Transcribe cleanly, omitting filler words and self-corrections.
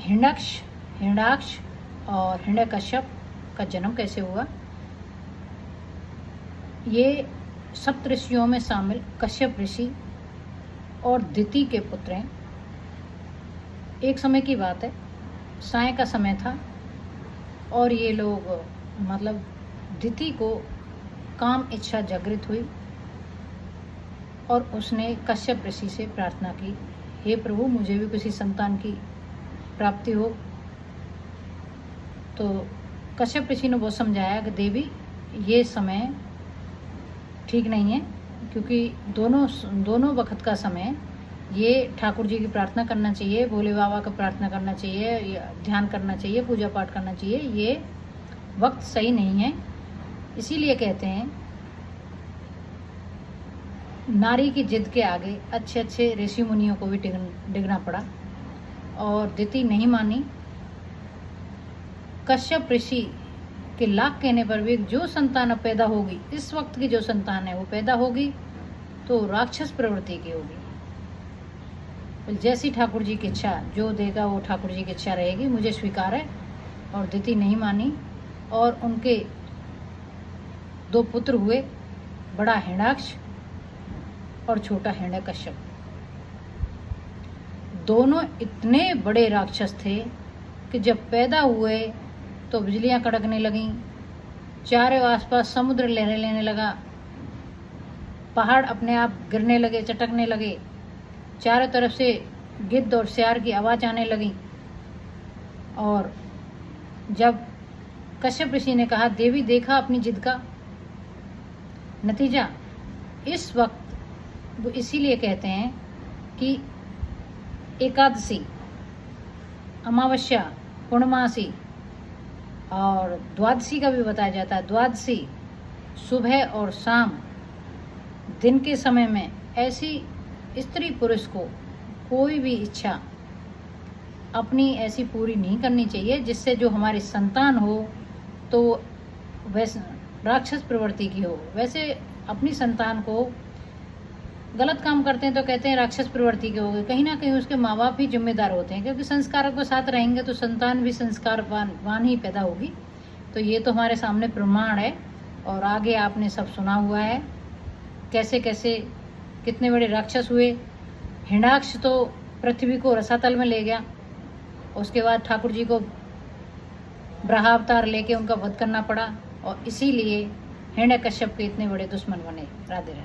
हिरण्याक्ष और हिरण्यकश्यप का जन्म कैसे हुआ। ये सप्त ऋषियों में शामिल कश्यप ऋषि और दिति के पुत्र हैं। एक समय की बात है, साय का समय था और ये लोग मतलब दिति को काम इच्छा जागृत हुई और उसने कश्यप ऋषि से प्रार्थना की, हे प्रभु मुझे भी किसी संतान की प्राप्ति हो। तो कश्यप ऋषि ने वो समझाया कि देवी ये समय ठीक नहीं है, क्योंकि दोनों वक्त का समय ये ठाकुर जी की प्रार्थना करना चाहिए, भोले बाबा का प्रार्थना करना चाहिए, ध्यान करना चाहिए, पूजा पाठ करना चाहिए, ये वक्त सही नहीं है। इसीलिए कहते हैं नारी की जिद के आगे अच्छे अच्छे ऋषि मुनियों को भी डिगना पड़ा और दिति नहीं मानी। कश्यप ऋषि के लाख कहने पर भी जो संतान अब पैदा होगी, इस वक्त की जो संतान है वो पैदा होगी तो राक्षस प्रवृत्ति की होगी। जैसी ठाकुर जी की इच्छा, जो देगा वो ठाकुर जी की इच्छा रहेगी, मुझे स्वीकार है। और दिति नहीं मानी और उनके 2 पुत्र हुए, बड़ा हिरण्याक्ष और छोटा हिरण्यकश्यप। दोनों इतने बड़े राक्षस थे कि जब पैदा हुए तो बिजलियां कड़कने लगीं, चारों आसपास समुद्र लहरें लेने लगा, पहाड़ अपने आप गिरने लगे, चटकने लगे, चारों तरफ से गिद्ध और सियार की आवाज़ आने लगी। और जब कश्यप ऋषि ने कहा देवी देखा अपनी जिद का नतीजा। इस वक्त वो इसीलिए कहते हैं कि एकादशी, अमावस्या, पूर्णमासी और द्वादशी का भी बताया जाता है। द्वादशी सुबह और शाम दिन के समय में ऐसी स्त्री पुरुष को कोई भी इच्छा अपनी ऐसी पूरी नहीं करनी चाहिए जिससे जो हमारी संतान हो तो वैसे राक्षस प्रवृत्ति की हो। वैसे अपनी संतान को गलत काम करते हैं तो कहते हैं राक्षस प्रवृत्ति के हो गए, कहीं ना कहीं उसके माँ बाप भी जिम्मेदार होते हैं, क्योंकि संस्कारों के साथ रहेंगे तो संतान भी संस्कारवान ही पैदा होगी। तो ये तो हमारे सामने प्रमाण है और आगे आपने सब सुना हुआ है कैसे कैसे कितने बड़े राक्षस हुए। हिरण्याक्ष तो पृथ्वी को रसातल में ले गया, उसके बाद ठाकुर जी को ब्रहावतार लेके उनका वध करना पड़ा और इसीलिए हिरण्यकश्यप के इतने बड़े दुश्मन बने। राधे राधे।